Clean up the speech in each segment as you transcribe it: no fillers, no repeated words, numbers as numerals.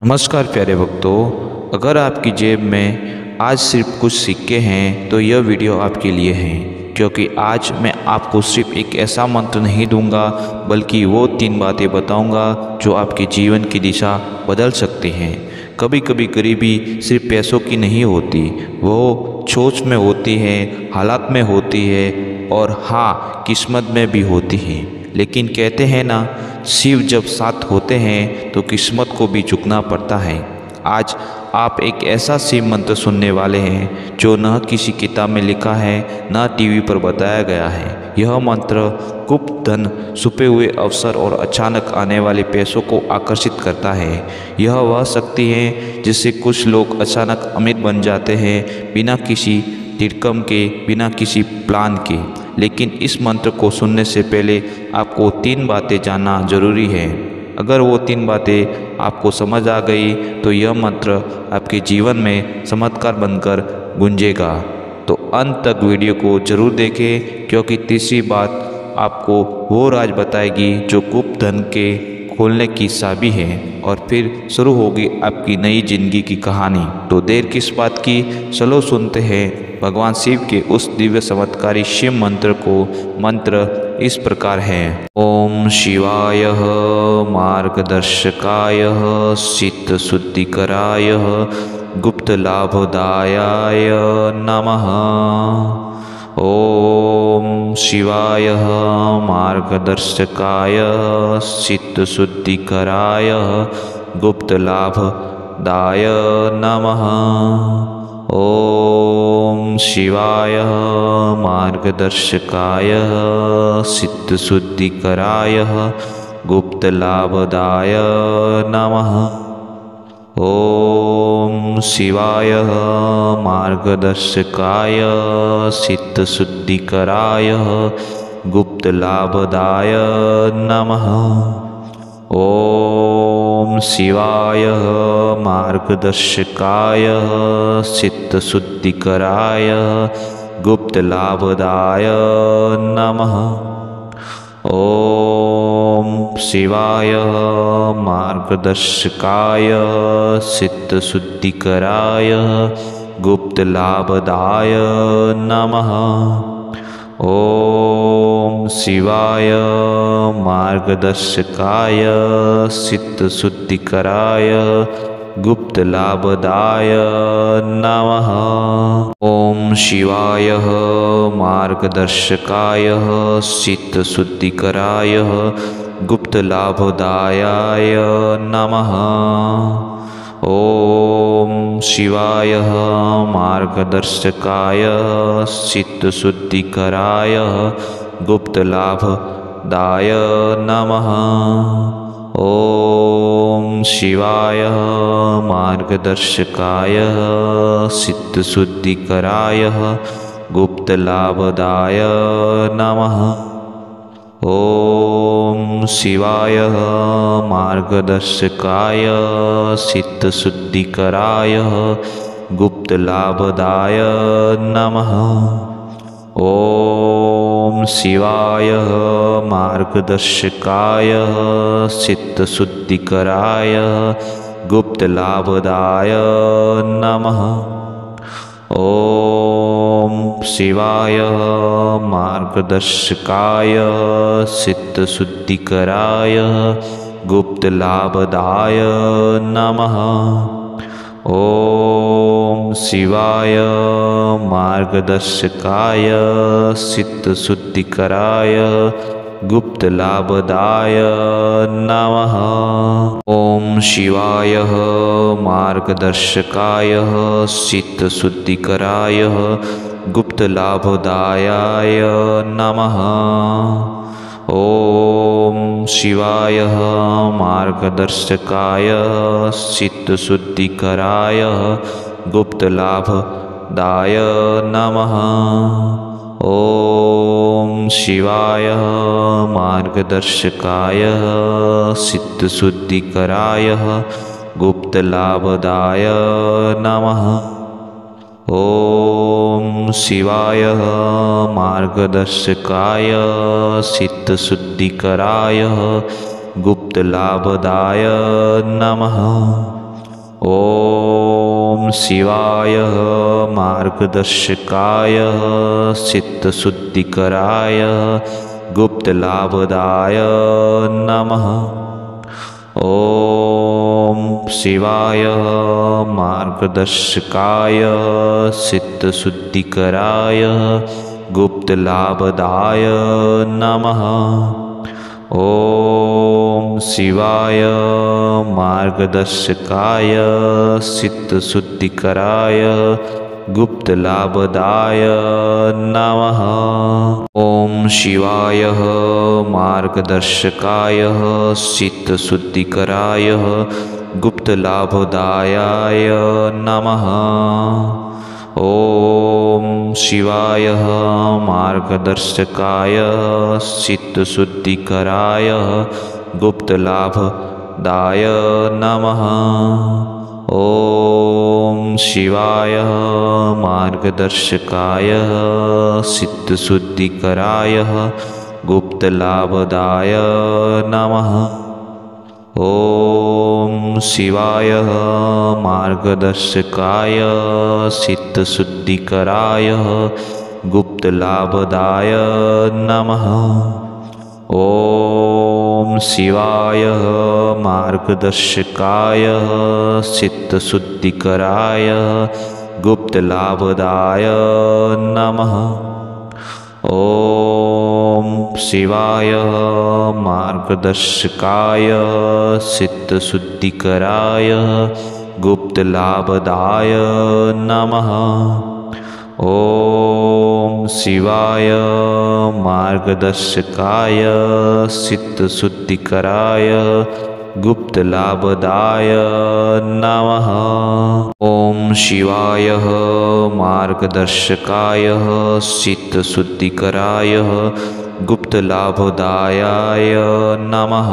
नमस्कार प्यारे भक्तों, अगर आपकी जेब में आज सिर्फ कुछ सिक्के हैं तो यह वीडियो आपके लिए है, क्योंकि आज मैं आपको सिर्फ एक ऐसा मंत्र नहीं दूंगा बल्कि वो 3 बातें बताऊंगा जो आपके जीवन की दिशा बदल सकती हैं। कभी कभी गरीबी सिर्फ पैसों की नहीं होती, वो सोच में होती है, हालात में होती है और हाँ, किस्मत में भी होती है। लेकिन कहते हैं ना, शिव जब साथ होते हैं तो किस्मत को भी झुकना पड़ता है। आज आप एक ऐसा शिव मंत्र सुनने वाले हैं जो न किसी किताब में लिखा है, न टीवी पर बताया गया है। यह मंत्र गुप्त धन, छुपे हुए अवसर और अचानक आने वाले पैसों को आकर्षित करता है। यह वह शक्ति है जिससे कुछ लोग अचानक अमीर बन जाते हैं, बिना किसी तिरकम के, बिना किसी प्लान के। लेकिन इस मंत्र को सुनने से पहले आपको 3 बातें जानना जरूरी है। अगर वो 3 बातें आपको समझ आ गई तो यह मंत्र आपके जीवन में चमत्कार बनकर गूंजेगा। तो अंत तक वीडियो को जरूर देखें, क्योंकि तीसरी बात आपको वो राज बताएगी जो गुप्त धन के खोलने की चाबी है, और फिर शुरू होगी आपकी नई जिंदगी की कहानी। तो देर किस बात की, चलो सुनते हैं भगवान शिव के उस दिव्य चमत्कारी शिव मंत्र को। मंत्र इस प्रकार है। ओम शिवाय मार्गदर्शकाय चित्त शुद्धिकराय गुप्त लाभदायाय नमः। ओम शिवाय मार्गदर्शकाय चित्त शुद्धिकराय गुप्त लाभदाय नमः। ओम शिवाय मार्गदर्शकाय चित्त शुद्धिकराय गुप्त लाभदाय नमः। ओम शिवाय मार्गदर्शकाय चित्त शुद्धिकराय गुप्त लाभदाय नमः। ओम शिवाय मार्गदर्शकाय चित्त शुद्धिकराय गुप्त लाभदाय नमः। ओम शिवाय मार्गदर्शकाय चित्त शुद्धिकराय गुप्त लाभदाय नमः। ओम शिवाय मार्गदर्शकाय चित्त शुद्धिकराय गुप्त लाभदाय नमः। ओम शिवाय मार्गदर्शकाय चित्त शुद्धिकराय गुप्त लाभदाय नमः। ओम शिवाय मार्गदर्शकाय चित्त शुद्धिकराय गुप्त लाभदाय नमः। ओम शिवाय मार्गदर्शकाय चित्त शुद्धिकराय गुप्त लाभदाय नमः। ओम शिवाय मार्गदर्शकाय चित्त शुद्धिकराय गुप्त लाभदाय नमः। ओम शिवाय मार्गदर्शकाय चित्त शुद्धिकराय गुप्त लाभदाय नमः। ओम शिवाय मार्गदर्शकाय चित्त शुद्धिकराय गुप्त लाभदाय नमः। ओम शिवाय मार्गदर्शकाय चित्त शुद्धिकराय गुप्त लाभदाय नमः। ओम शिवाय मार्गदर्शकाय चित्त शुद्धिकराय गुप्त लाभदाय नमः। ओम शिवाय मार्गदर्शकाय चित्त शुद्धिकराय गुप्त लाभदाय नमः। ओम शिवाय मार्गदर्शकाय चित्त शुद्धिकराय गुप्त लाभदाय नमः। ओम शिवाय मार्गदर्शकाय चित्त शुद्धिकराय गुप्त लाभदाय नमः। ओम शिवाय मार्गदर्शकाय चित्तशुद्धिकराय गुप्तलाभदाय नमः। ओम शिवाय मार्गदर्शकाय चित्तशुद्धिकराय गुप्तलाभदाय नमः। ओम शिवाय मार्गदर्शकाय चित्तशुद्धिकराय गुप्तलाभदाय नमः। ओम शिवाय मार्गदर्शकाय चित्तशुद्धिकराय गुप्तलाभदाय नमः। ओम शिवाय मार्गदर्शकाय चित्तशुद्धिकराय गुप्तलाभदाय नमः। ओम शिवाय मार्गदर्शकाय चित्तशुद्धिकराय गुप्तलाभदाय नमः। ओम शिवाय मार्गदर्शकाय चित्तशुद्धिकराय गुप्तलाभदाय नमः। ओम शिवाय मार्गदर्शकाय चित्तशुद्धिकराय गुप्तलाभदाय नमः। ओम शिवाय मार्गदर्शकाय चित्तशुद्धिकराय गुप्तलाभदाय नमः। ओम शिवाय मार्गदर्शकाय चित्तशुद्धिकराय गुप्तलाभदाय नमः। ओम शिवाय मार्गदर्शकाय चित्तशुद्धिकराय गुप्तलाभदाय नमः।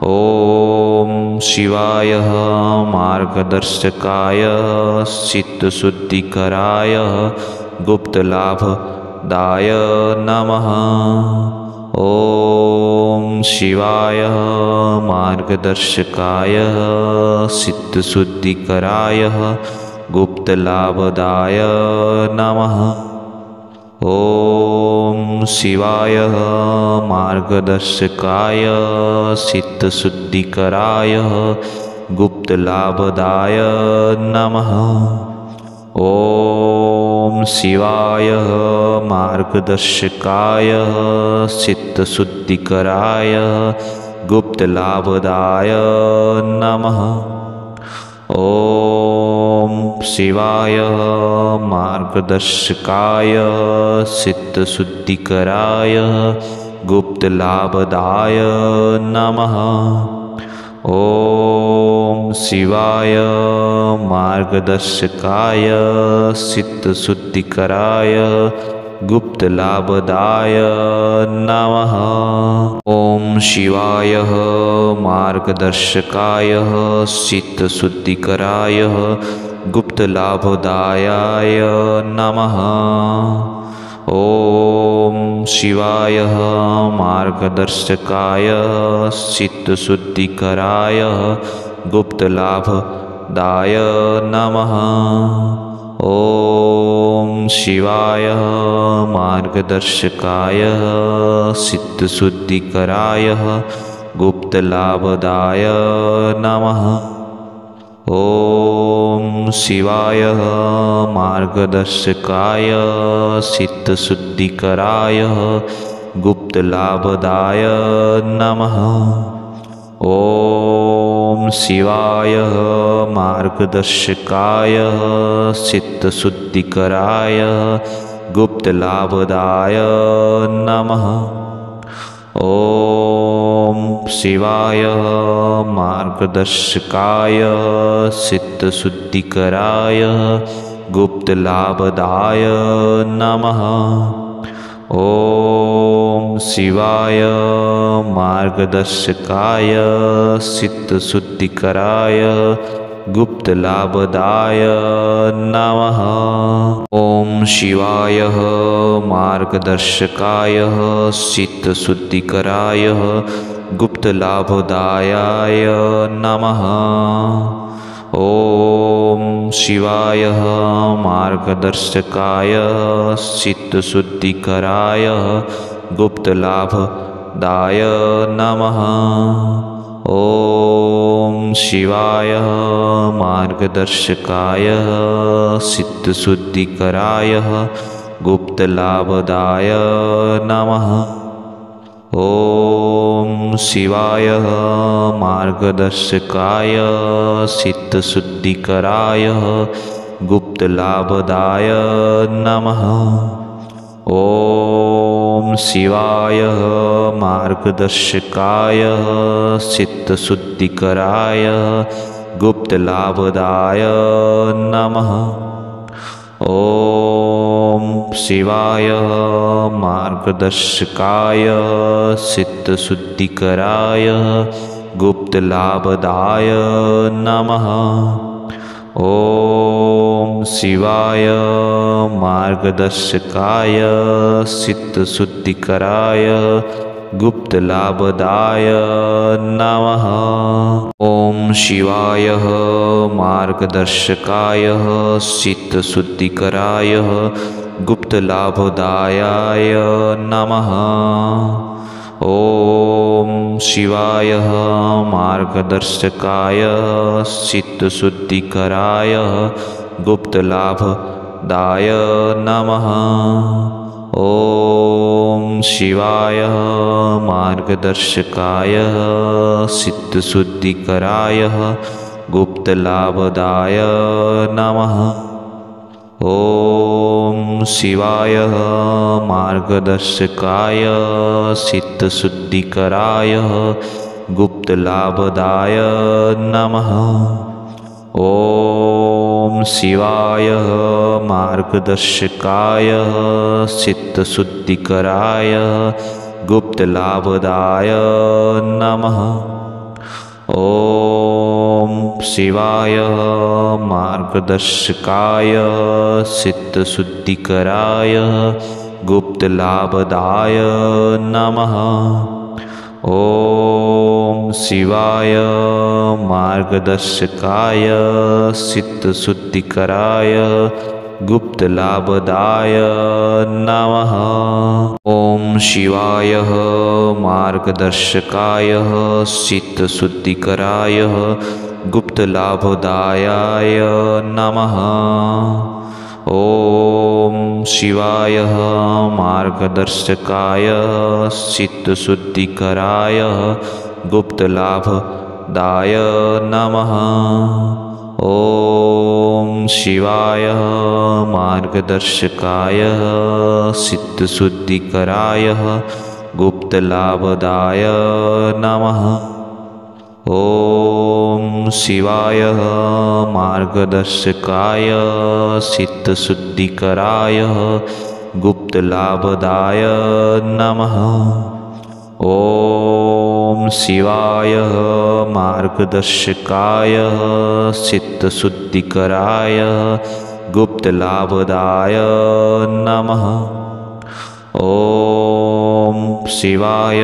ओम शिवाय मार्गदर्शकाय चित्तशुद्धिकराय गुप्तलाभदाय नमः। ओम शिवाय मार्गदर्शकाय चित्तशुद्धिकराय गुप्तलाभदाय नमः। ओम शिवाय मार्गदर्शकाय चित्तशुद्धिकराय गुप्तलाभदाय नमः। ओम शिवाय मार्गदर्शकाय चित्तशुद्धिकराय गुप्तलाभदाय नमः। ओम शिवाय मार्गदर्शकाय चित्तशुद्धिकराय गुप्तलाभदाय नमः। ओम शिवाय मार्गदर्शकाय चित्तशुद्धिकराय गुप्तलाभदाय नमः। ओम शिवाय मार्गदर्शकाय चित्तशुद्धिकराय गुप्तलाभदाय नमः। ओम शिवाय मार्गदर्शकाय चित्तशुद्धिकराय गुप्तलाभदाय नमः। ओम शिवाय मार्गदर्शकाय चित्तशुद्धिकराय गुप्तलाभदाय नमः। ओम शिवाय मार्गदर्शकाय चित्तशुद्धिकराय गुप्तलाभदाय नमः। ओम शिवाय मार्गदर्शकाय चित्तशुद्धिकराय गुप्तलाभदाय नमः। ओम शिवाय मार्गदर्शकाय चित्तशुद्धिकराय गुप्तलाभदाय नमः। ओम शिवाय मार्गदर्शकाय चित्तशुद्धिकराय गुप्तलाभदाय नमः। ओम शिवाय मार्गदर्शकाय चित्तशुद्धिकराय गुप्तलाभदाय नमः। ओम शिवाय मार्गदर्शकाय चित्तशुद्धिकराय गुप्तलाभदाय नमः। ओम शिवाय मार्गदर्शकाय चित्तशुद्धिकराय गुप्तलाभदाय नमः। ओम शिवाय मार्गदर्शकाय चित्तशुद्धिकराय गुप्तलाभदाय नमः। ओम शिवाय मार्गदर्शकाय चित्तशुद्धिकराय गुप्तलाभदाय नमः। ओम शिवाय मार्गदर्शकाय चित्तशुद्धिकराय गुप्तलाभदाय नमः। ओम शिवाय मार्गदर्शकाय चित्तशुद्धिकराय गुप्तलाभदाय नमः। ओम शिवाय मार्गदर्शकाय चित्तशुद्धिकराय गुप्तलाभदाय नमः। ओम शिवाय मार्गदर्शकाय चित्तशुद्धिकराय गुप्तलाभदाय नमः। ओम शिवाय मार्गदर्शकाय चित्तशुद्धिकराय गुप्तलाभदाय नमः। ओम शिवाय मार्गदर्शकाय चित्तशुद्धिकराय गुप्तलाभदाय नमः। ओम शिवाय मार्गदर्शकाय चित्तशुद्धिकराय गुप्तलाभदाय नमः। ओम शिवाय मार्गदर्शकाय चित्तशुद्धिकराय गुप्तलाभदाय नमः। ओम शिवाय मार्गदर्शकाय चित्तशुद्धिकराय गुप्तलाभदाय नमः। ओम शिवाय मार्गदर्शकाय चित्तशुद्धिकराय गुप्तलाभदाय नमः। ओम शिवाय मार्गदर्शकाय चित्तशुद्धिकराय गुप्तलाभदाय नमः। ओम शिवाय मार्गदर्शकाय चित्तशुद्धिकराय गुप्तलाभदाय नमः। ओम शिवाय मार्गदर्शकाय चित्तशुद्धिकराय गुप्तलाभदाय नमः। ओम शिवाय मार्गदर्शकाय चित्तशुद्धिकराय गुप्तलाभदाय नमः। ओम शिवाय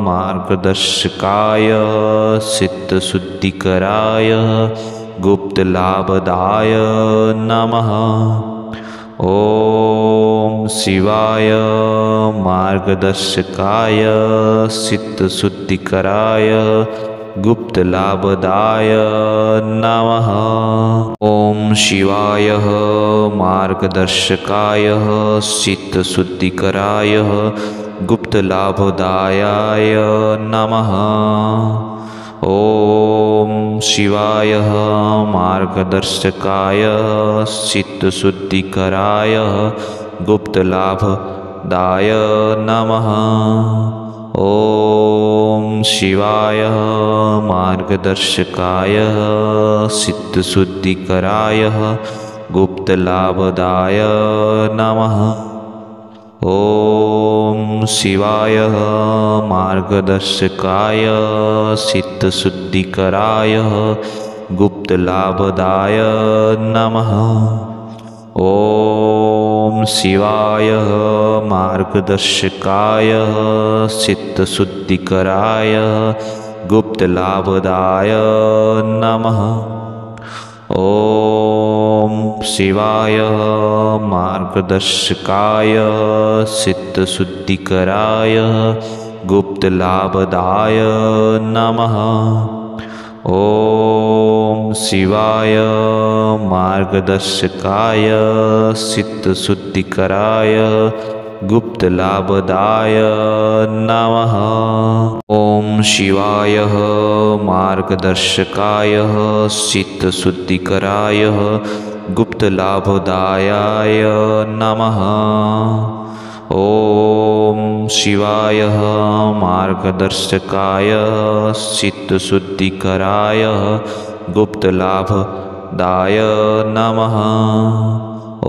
मार्गदर्शकाय चित्तशुद्धिकराय गुप्तलाभदाय नमः। ओम शिवाय मार्गदर्शकाय चित्तशुद्धिकराय गुप्तलाभदाय नमः। ओम शिवाय मार्गदर्शकाय चित्तशुद्धिकराय गुप्तलाभदाय नमः। ओम शिवाय मार्गदर्शकाय चित्तशुद्धिकराय गुप्तलाभदाय नमः। ओम शिवाय मार्गदर्शकाय चित्तशुद्धिकराय गुप्तलाभदाय नमः। ओम शिवाय मार्गदर्शकाय चित्तशुद्धिकराय गुप्तलाभदाय नमः। ओम शिवाय मार्गदर्शकाय चित्तशुद्धिकराय गुप्तलाभदाय नमः। शिवाय मार्गदर्शकाय चित्तशुद्धिकराय गुप्तलाभदाय नमः। ॐ शिवाय मार्गदर्शकाय चित्तशुद्धिकराय गुप्तलाभदाय नमः। ॐ शिवाय मार्गदर्शकाय चित्तशुद्धिकराय गुप्तलाभदाय नमः। ॐ शिवाय मार्गदर्शकाय चित्तशुद्धिकराय गुप्तलाभदाय नमः।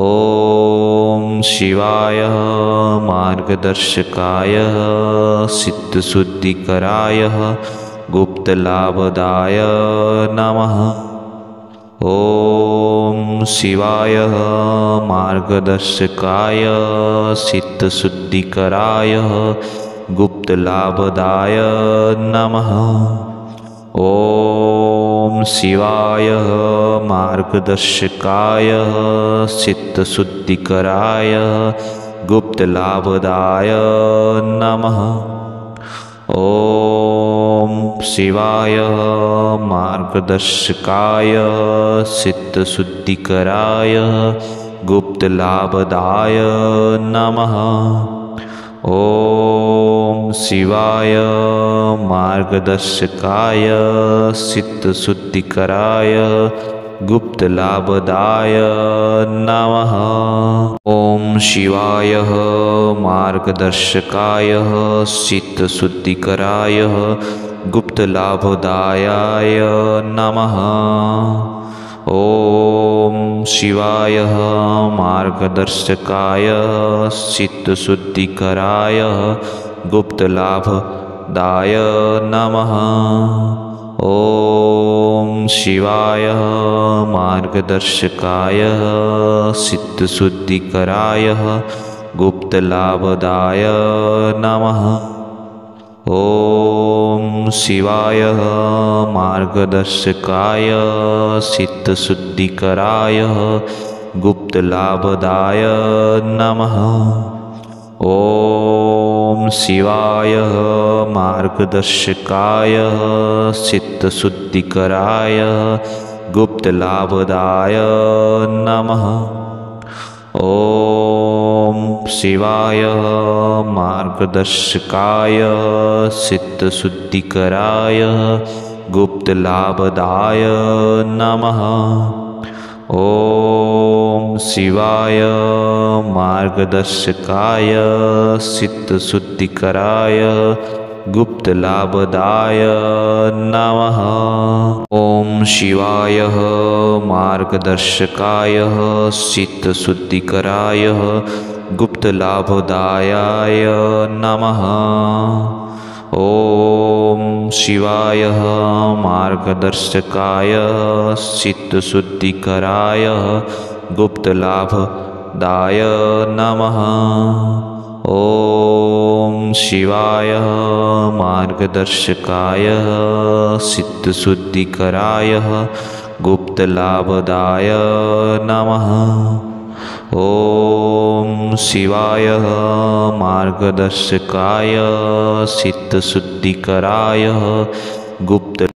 ॐ शिवाय मार्गदर्शकाय चित्तशुद्धिकराय गुप्तलाभदाय नमः। ॐ शिवाय मार्गदर्शकाय चित्तशुद्धिकराय गुप्तलाभदाय नमः। ॐ शिवाय मार्गदर्शकाय चित्तशुद्धिकराय गुप्तलाभदाय नमः। ॐ शिवाय मार्गदर्शकाय चित्तशुद्धिकराय गुप्तलाभदाय नमः। ॐ शिवाय मार्गदर्शकाय चित्तशुद्धिकराय गुप्तलाभदाय नमः। ॐ शिवाय मार्गदर्शकाय चित्तशुद्धिकराय गुप्तलाभदाय नमः। ॐ शिवाय मार्गदर्शकाय चित्तशुद्धिकराय गुप्तलाभदाय नमः। ॐ शिवाय मार्गदर्शकाय चित्तशुद्धिकराय गुप्तलाभदाय नमः। ॐ शिवाय मार्गदर्शकाय चित्तशुद्धिकराय गुप्तलाभदाय नमः। ॐ शिवाय मार्गदर्शकाय चित्तशुद्धिकराय गुप्तलाभदाय नमः। ॐ शिवाय मार्गदर्शकाय चित्तशुद्धिकराय गुप्तलाभदाय नमः। ॐ शिवाय मार्गदर्शकाय चित्तशुद्धिकराय गुप्तलाभदाय नमः। ॐ शिवाय मार्गदर्शकाय चित्तशुद्धिकराय गुप्तलाभदाय नमः। ॐ शिवाय मार्गदर्शकाय चित्तशुद्धिकराय गुप्तलाभदाय नमः। ॐ शिवाय मार्गदर्शकाय चित्तशुद्धिकराय गुप्तलाभदाय नमः। ॐ शिवाय मार्गदर्शकाय चित्तशुद्धिकराय गुप्त